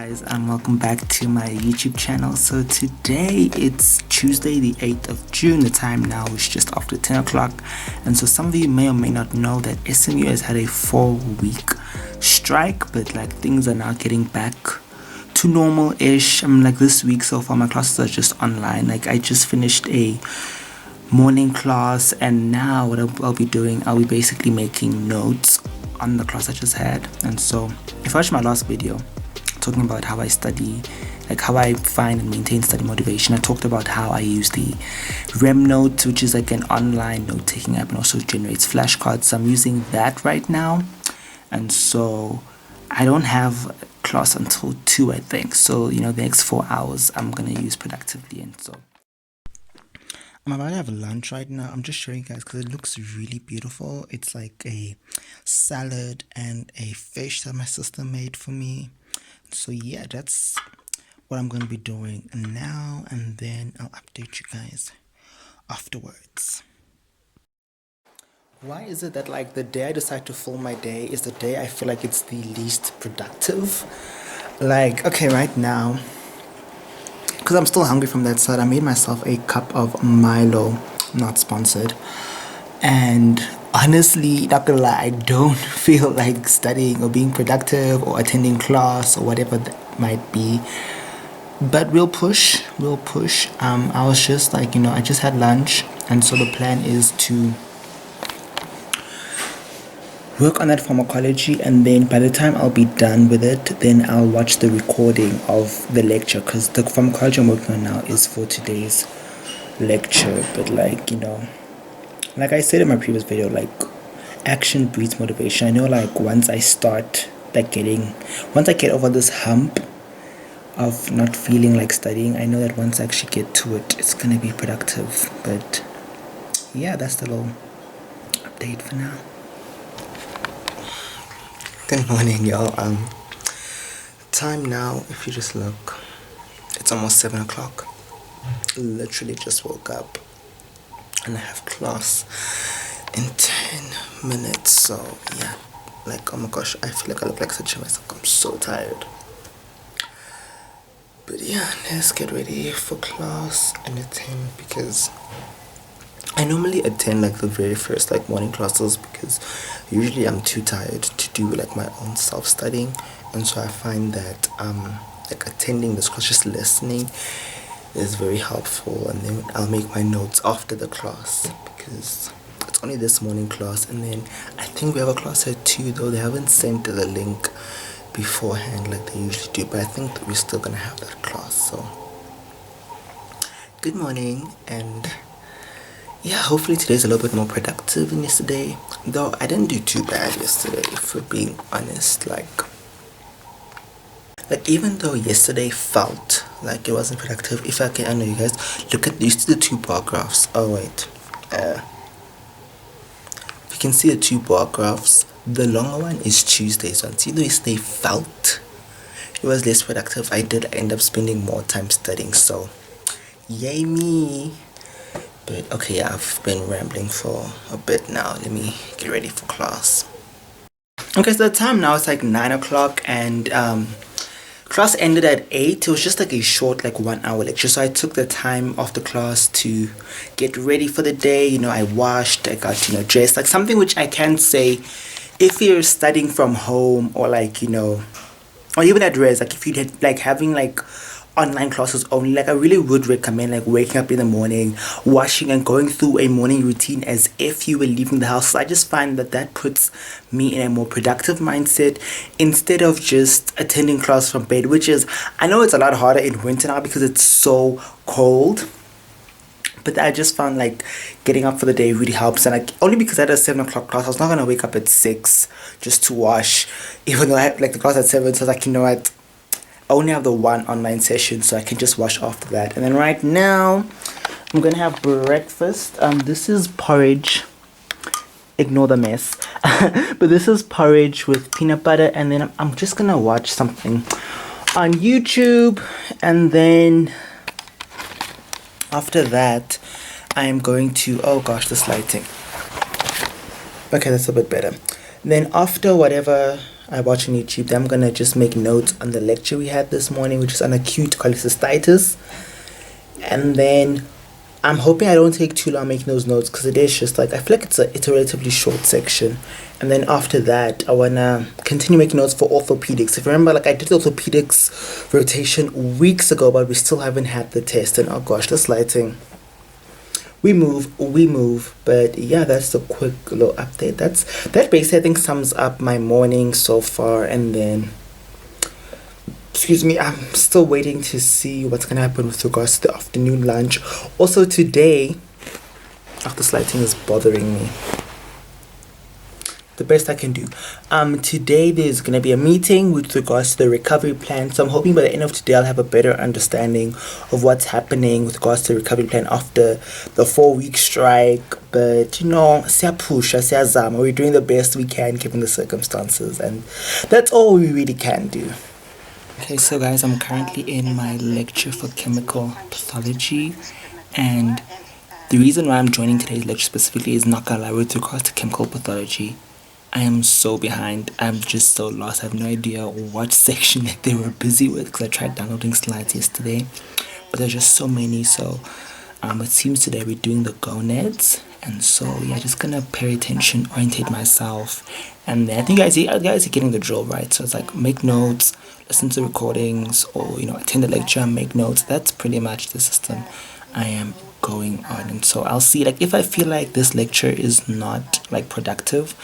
guys, and welcome back to my YouTube channel. So today it's Tuesday the 8th of June. The time now is just after 10 o'clock, and so some of you may or may not know that SMU has had a 4-week strike, but like things are now getting back to normal-ish. I mean, like this week so far my classes are just online. Like I just finished a morning class, and now what I'll be doing, I'll be basically making notes on the class I just had. And so if you watched my last video talking about how I study, like how I find and maintain study motivation, I talked about how I use the Remnote, which is like an online note-taking app and also generates flashcards. So I'm using that right now, and so I don't have class until 2, I think. So the next 4 hours I'm gonna use productively. And so I'm about to have lunch right now. I'm just showing you guys because it looks really beautiful. It's like a salad and a fish that my sister made for me. So yeah, that's what I'm going to be doing now, and then I'll update you guys afterwards. Why is it that like the day I decide to film my day is the day I feel like it's the least productive? Like, okay, right now, because I'm still hungry from that side, I made myself a cup of Milo, not sponsored, and honestly, not gonna lie, I don't feel like studying or being productive or attending class or whatever that might be, but we'll push. I was just like, I just had lunch, and so the plan is to work on that pharmacology, and then by the time I'll be done with it, then I'll watch the recording of the lecture, because the pharmacology I'm working on now is for today's lecture. But like like I said in my previous video, like action breeds motivation. I know like once I get over this hump of not feeling like studying, I know that once I actually get to it, it's gonna be productive. But yeah, that's the little update for now. Good morning, y'all. Time now, if you just look, it's almost 7 o'clock. Literally just woke up, and I have class in 10 minutes. So yeah, like, oh my gosh, I feel like I look like such a mess. I'm so tired. But yeah, let's get ready for class and attend, because I normally attend like the very first like morning classes, because usually I'm too tired to do like my own self-studying, and so I find that like attending this class, just listening, is very helpful. And then I'll make my notes after the class, because it's only this morning class, and then I think we have a class at 2, though they haven't sent the link beforehand like they usually do, but I think that we're still gonna have that class. So good morning, and yeah, hopefully today's a little bit more productive than yesterday, though I didn't do too bad yesterday, if we're being honest. Like even though yesterday felt like it wasn't productive, if I can, I know you guys look at these, the 2 bar graphs. Oh wait, you can see the 2 bar graphs. The longer one is Tuesday's one. See, though yesterday felt it was less productive, I did end up spending more time studying, so yay me. But okay, I've been rambling for a bit now. Let me get ready for class. Okay, so the time now is like 9 o'clock, and class ended at 8. It was just like a short, like 1-hour lecture, so I took the time after class to get ready for the day. I washed, I got dressed, like something which I can say, if you're studying from home, or like or even at res, like if you did like having like online classes only, like I really would recommend like waking up in the morning, washing, and going through a morning routine as if you were leaving the house. So I just find that puts me in a more productive mindset, instead of just attending class from bed, which is, I know it's a lot harder in winter now because it's so cold, but I just found like getting up for the day really helps. And like, only because I had a 7 o'clock class, I was not gonna wake up at 6 just to wash, even though I had like the class at 7. So I was like, what, I only have the 1 online session, so I can just wash after that. And then right now I'm gonna have breakfast. This is porridge, ignore the mess, but this is porridge with peanut butter, and then I'm just gonna watch something on YouTube, and then after that I am going to, oh gosh, this lighting, okay, that's a bit better. Then after whatever I watch on YouTube, then I'm gonna just make notes on the lecture we had this morning, which is on acute cholecystitis. And then I'm hoping I don't take too long making those notes, because it is just like, I feel like it's a relatively short section. And then after that, I wanna continue making notes for orthopedics. If you remember, like I did the orthopedics rotation weeks ago, but we still haven't had the test. And oh gosh, this lighting. We move. But yeah, that's a quick little update. That basically I think sums up my morning so far. And then, excuse me, I'm still waiting to see what's gonna happen with regards to the afternoon lunch. Also today, this lighting is bothering me. The best I can do. Today there's gonna be a meeting with regards to the recovery plan. So I'm hoping by the end of today I'll have a better understanding of what's happening with regards to the recovery plan after the 4-week strike. But you know, siyapusha, siyazama. We're doing the best we can given the circumstances, and that's all we really can do. Okay, so guys, I'm currently in my lecture for chemical pathology, and the reason why I'm joining today's lecture specifically is not gonna lie, with regards to chemical pathology. I am so behind. I'm just so lost. I have no idea what section that they were busy with, because I tried downloading slides yesterday, but there's just so many. So it seems today we're doing the gonads, and so yeah, just gonna pay attention, orientate myself, and then I think you guys are getting the drill, right? So it's like make notes, listen to recordings, or attend the lecture and make notes. That's pretty much the system I am going on. And so I'll see, like if I feel like this lecture is not like productive,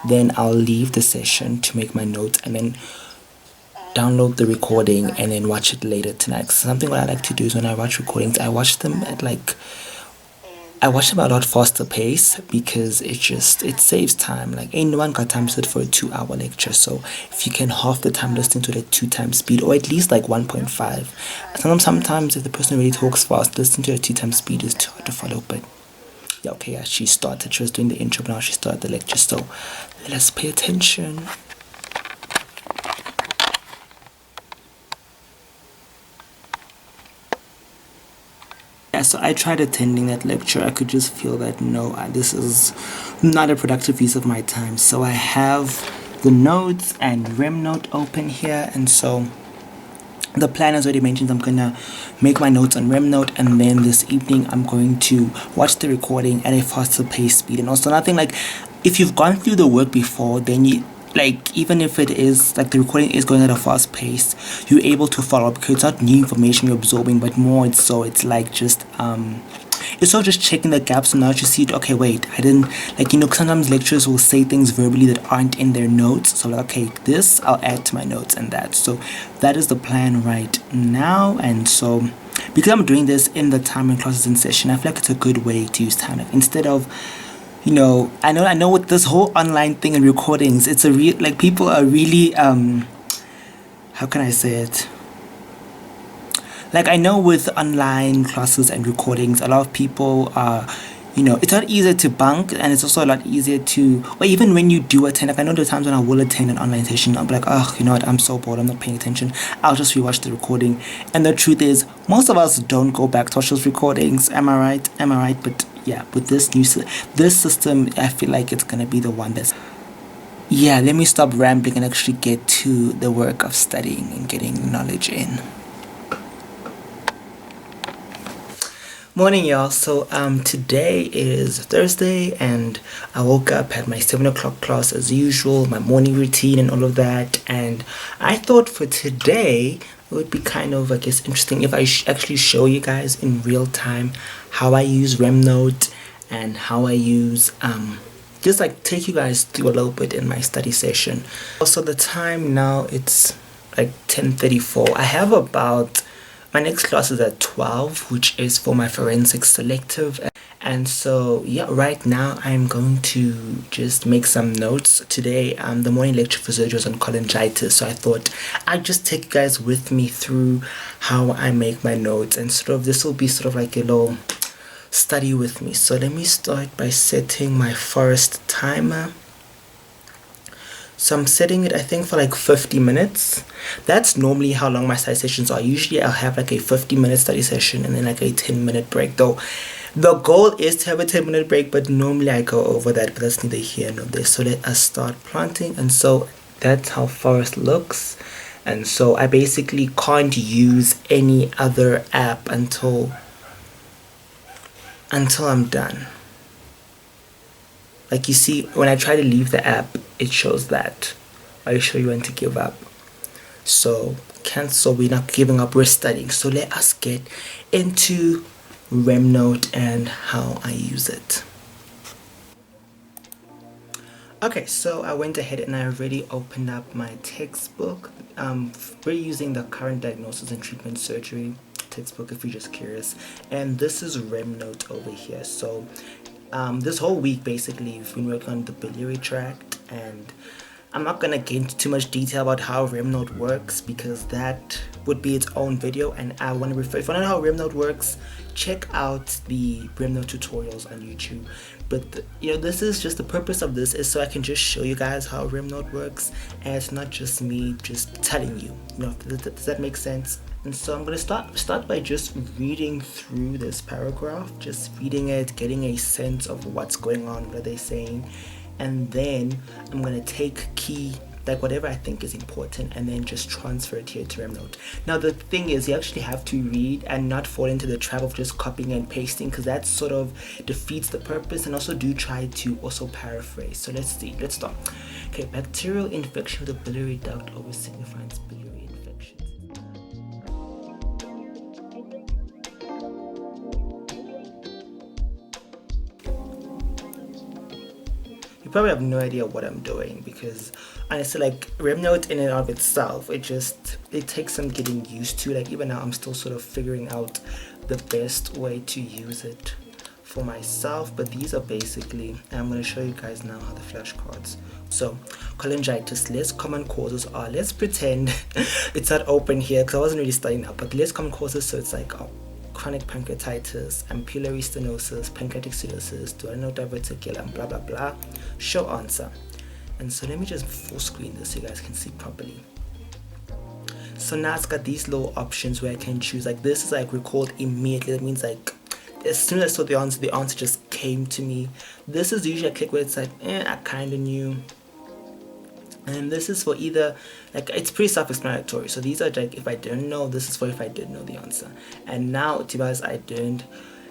then I'll leave the session to make my notes and then download the recording and then watch it later tonight. Something what I like to do is when I watch recordings, I watch them at a lot faster pace, because it saves time. Like ain't no one got time to sit for a 2-hour lecture. So if you can half the time listening to it at 2 times speed, or at least like 1.5. Sometimes if the person really talks fast, listening to it at 2 times speed is too hard to follow. But yeah, okay, yeah, she was doing the intro, but now she started the lecture. So let's pay attention. Yeah, so I tried attending that lecture. I could just feel that no, this is not a productive use of my time. So I have the notes and RemNote open here, and so the plan, as already mentioned, I'm gonna make my notes on RemNote, and then this evening I'm going to watch the recording at a faster pace speed. And also nothing like, if you've gone through the work before, then you, like, even if it is like the recording is going at a fast pace, you're able to follow, because it's not new information you're absorbing, but more it's like just it's all just checking the gaps. And now you see, okay, wait, I didn't, like, sometimes lecturers will say things verbally that aren't in their notes. So like, okay, this I'll add to my notes and that. So that is the plan right now. And so because I'm doing this in the time when classes in session, I feel like it's a good way to use time. Like, instead of, I know with this whole online thing and recordings, it's a real, like, people are really how can I say it? Like, I know with online classes and recordings, a lot of people are, it's a lot easier to bunk, and it's also a lot easier to, or even when you do attend, like, I know there are times when I will attend an online session, I'll be like, oh, you know what, I'm so bored, I'm not paying attention, I'll just rewatch the recording. And the truth is, most of us don't go back to watch those recordings. Am I right? But yeah, with this system, I feel like it's gonna be the one that's, yeah, let me stop rambling and actually get to the work of studying and getting knowledge in. Morning, y'all. So today is Thursday, and I woke up, had my 7 o'clock class as usual, my morning routine and all of that. And I thought for today it would be kind of, I guess, interesting if I actually show you guys in real time how I use RemNote and how I use just like take you guys through a little bit in my study session. Also, the time now, it's like 10:34. I have about, my next class is at 12, which is for my forensics selective. And so, yeah, right now I'm going to just make some notes. Today, the morning lecture for surgery was on cholangitis. So I thought I'd just take you guys with me through how I make my notes. And sort of, this will be sort of like a little study with me. So let me start by setting my first timer. So I'm setting it, I think, for like 50 minutes. That's normally how long my study sessions are. Usually I'll have like a 50-minute study session and then like a 10-minute break. Though the goal is to have a 10-minute break, but normally I go over that, but that's neither here nor there. So let us start planting. And so That's how forest looks. And so I basically can't use any other app until I'm done. Like you see, when I try to leave the app, it shows that. Are you sure you want to give up? So cancel, we're not giving up, we're studying. So let us get into RemNote and how I use it. Okay, so I went ahead and I already opened up my textbook. We're using the current diagnosis and treatment surgery textbook if you're just curious. And this is RemNote over here. So this whole week basically we've been working on the biliary tract, and I'm not gonna get into too much detail about how RemNote works because that would be its own video, and I want to refer, if you want to know how RemNote works, check out the RemNote tutorials on YouTube. But this is just, the purpose of this is so I can just show you guys how RemNote works, and it's not just me just telling you. Does that make sense? And so I'm gonna start by just reading through this paragraph, just reading it, getting a sense of what's going on, what are they saying, and then I'm gonna take key, like whatever I think is important, and then just transfer it here to RemNote. Now the thing is, you actually have to read and not fall into the trap of just copying and pasting, because that sort of defeats the purpose, and also do try to also paraphrase. So let's start. Okay, bacterial infection of the biliary duct always signifies biliary infections. You probably have no idea what I'm doing, because honestly, like RemNote in and of itself, it takes some getting used to. Like even now I'm still sort of figuring out the best way to use it for myself. But these are basically, and I'm going to show you guys now how the flashcards. So cholangitis, less common causes are, let's pretend it's not open here because I wasn't really studying that, but less common causes, so it's like chronic pancreatitis, ampullary stenosis, pancreatic cirrhosis, duodenal diverticulum, blah blah blah. Show answer. And so let me just full screen this so you guys can see properly. So now it's got these little options where I can choose. Like this is like recalled immediately. That means like as soon as I saw the answer just came to me. This is usually a click where it's like, I kind of knew. And this is for either, like, it's pretty self-explanatory. So these are like, if I didn't know, this is for if I did know the answer. And now, to be honest, I didn't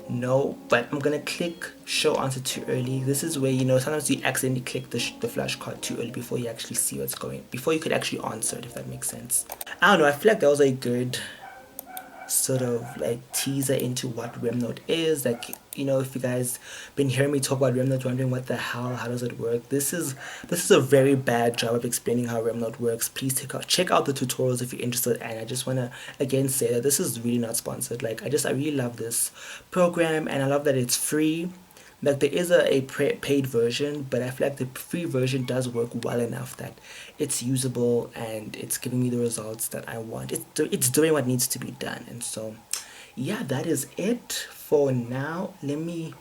know, but I'm gonna click show answer too early. This is where, sometimes you accidentally click the flashcard too early before you actually see what's going, before you could actually answer it, if that makes sense. I don't know, I feel like that was a good sort of like teaser into what RemNote is. Like, if you guys been hearing me talk about RemNote, wondering what the hell, how does it work, this is a very bad job of explaining how RemNote works. Please check out the tutorials if you're interested. And I just want to again say that this is really not sponsored. Like I really love this program, and I love that it's free. Like there is a paid version, but I feel like the free version does work well enough that it's usable and it's giving me the results that I want. It's doing what needs to be done. And so yeah, that is it for now. Let me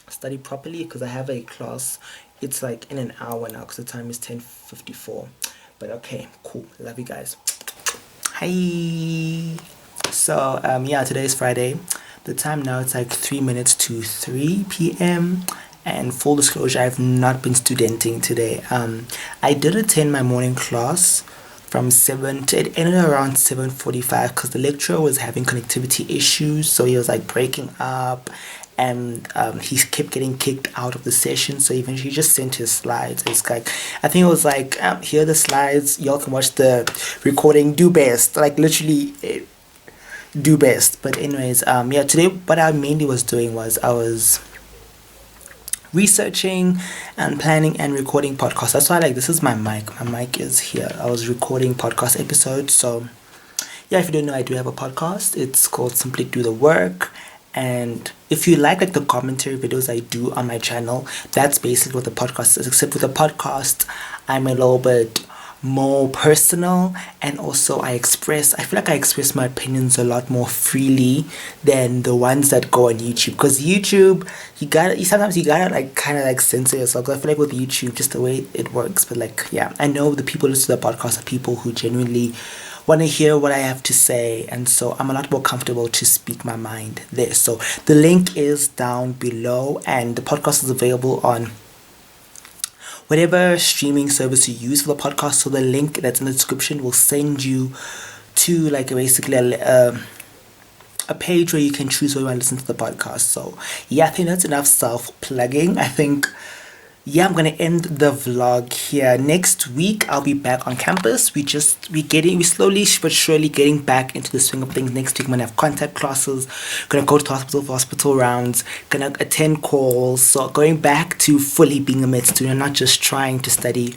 study properly because I have a class. It's like in an hour now because the time is 10:54. But okay, cool. Love you guys. Hi. So yeah, today is Friday. The time now, it's like 3 minutes to 3 p.m. And full disclosure, I've not been studenting today. I did attend my morning class from 7 to, it ended around 7:45 because the lecturer was having connectivity issues. So he was like breaking up, and he kept getting kicked out of the session. So eventually he just sent his slides. It's like, I think it was like, here are the slides. Y'all can watch the recording. Do best. Like literally... do best. But anyways, yeah, today what I mainly was doing was I was researching and planning and recording podcasts. That's why, like, this is my mic is here. I was recording podcast episodes. So yeah, if you don't know, I do have a podcast. It's called Simply Do the Work. And if you like the commentary videos I do on my channel, that's basically what the podcast is. Except with the podcast, I'm a little bit more personal, and also I feel like I express my opinions a lot more freely than the ones that go on YouTube. Because YouTube, sometimes you gotta like kind of like censor yourself. I feel like with YouTube, just the way it works. But like, yeah, I know the people who listen to the podcast are people who genuinely want to hear what I have to say, and so I'm a lot more comfortable to speak my mind there. So the link is down below, and the podcast is available on whatever streaming service you use for the podcast. So the link that's in the description will send you to like basically a page where you can choose where you want to listen to the podcast. So yeah, I think that's enough self-plugging. I think, yeah, I'm gonna end the vlog here. Next week I'll be back on campus. We slowly but surely getting back into the swing of things. Next week I'm gonna have contact classes, gonna go to hospital for hospital rounds, gonna attend calls. So going back to fully being a med student, not just trying to study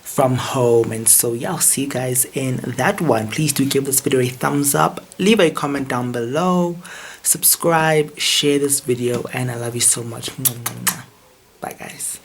from home. And so yeah, I'll see you guys in that one. Please do give this video a thumbs up, leave a comment down below, subscribe, share this video, and I love you so much. Bye guys.